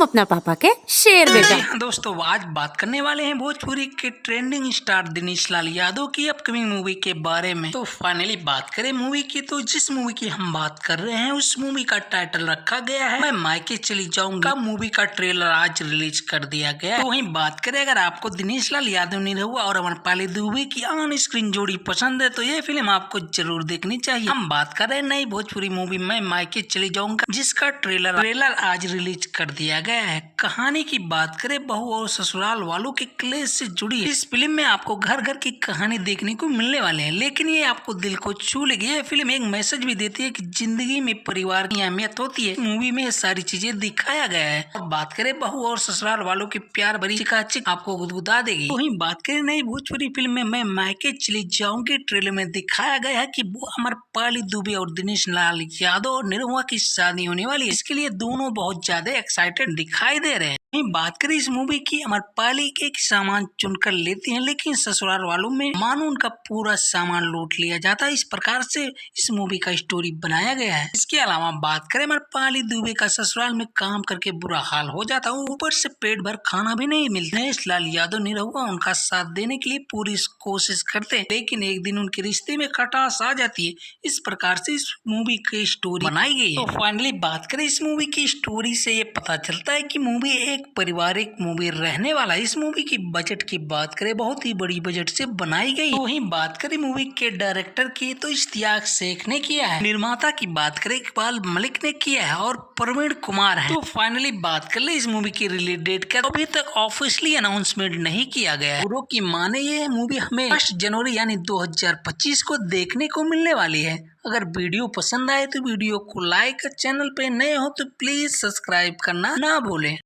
हम अपना पापा के शेर बेटा। हाँ दोस्तों, आज बात करने वाले हैं भोजपुरी के ट्रेंडिंग स्टार दिनेश लाल यादव की अपकमिंग मूवी के बारे में। तो फाइनली बात करें मूवी की, तो जिस मूवी की हम बात कर रहे हैं उस मूवी का टाइटल रखा गया है मैं मायके चली जाऊंगा। मूवी का ट्रेलर आज रिलीज कर दिया गया। तो वहीं बात करें, अगर आपको दिनेश लाल यादव, निरहुआ और अमरपाली दुबे की ऑन स्क्रीन जोड़ी पसंद है तो ये फिल्म आपको जरूर देखनी चाहिए। हम बात कर रहे हैं नई भोजपुरी मूवी मैं मायके चली जाऊंगा, जिसका ट्रेलर आज रिलीज कर दिया गया है। कहानी की बात करें, बहू और ससुराल वालों के क्लेश से जुड़ी इस फिल्म में आपको घर घर की कहानी देखने को मिलने वाले हैं, लेकिन ये आपको दिल को छू लेगी। ये फिल्म एक मैसेज भी देती है कि जिंदगी में परिवार की अहमियत होती है। मूवी में ये सारी चीजें दिखाया गया है। अब बात करें बहू और ससुराल वालों की प्यार भरी चिकाचिक आपको गुदगुदा देगी। वहीं बात करें नई भोजपुरी फिल्म में मैं मायके चली जाऊंगी, ट्रेलर में दिखाया गया है कि वो अमरपाली दुबे और दिनेश लाल यादव और निरहुआ की शादी होने वाली है। इसके लिए दोनों बहुत ज्यादा एक्साइटेड दिखाई दे रहे हैं। बात करें इस मूवी की, अमरपाली एक सामान चुनकर लेती हैं, लेकिन ससुराल वालों में मानो उनका पूरा सामान लूट लिया जाता है। इस प्रकार से इस मूवी का स्टोरी बनाया गया है। इसके अलावा बात करें, अमरपाली दुबे का ससुराल में काम करके बुरा हाल हो जाता है, ऊपर से पेट भर खाना भी नहीं मिलता। दिनेश लाल यादव निरहुआ उनका साथ देने के लिए पूरी कोशिश करते हैं, लेकिन एक दिन उनके रिश्ते में खटास आ जाती है। इस प्रकार से इस मूवी की स्टोरी बनाई गई है। तो फाइनली बात करें इस मूवी की स्टोरी से ये पता चलता है कि मूवी एक पारिवारिक मूवी रहने वाला है। इस मूवी की बजट की बात करें, बहुत ही बड़ी बजट से बनाई गई। तो वहीं बात करें मूवी के डायरेक्टर की, तो इश्तियाक शेख ने किया है। निर्माता की बात करें, इकबाल मलिक ने किया है और प्रवीण कुमार है। तो फाइनली बात कर ले इस मूवी की रिलीज डेट का, अभी तक ऑफिशियली अनाउंसमेंट नहीं किया गया है। गुरु की माने ये मूवी हमें 1 जनवरी यानी 2025 को देखने को मिलने वाली है। अगर वीडियो पसंद आए तो वीडियो को लाइक, चैनल पे नए हो तो प्लीज सब्सक्राइब करना ना भूलें।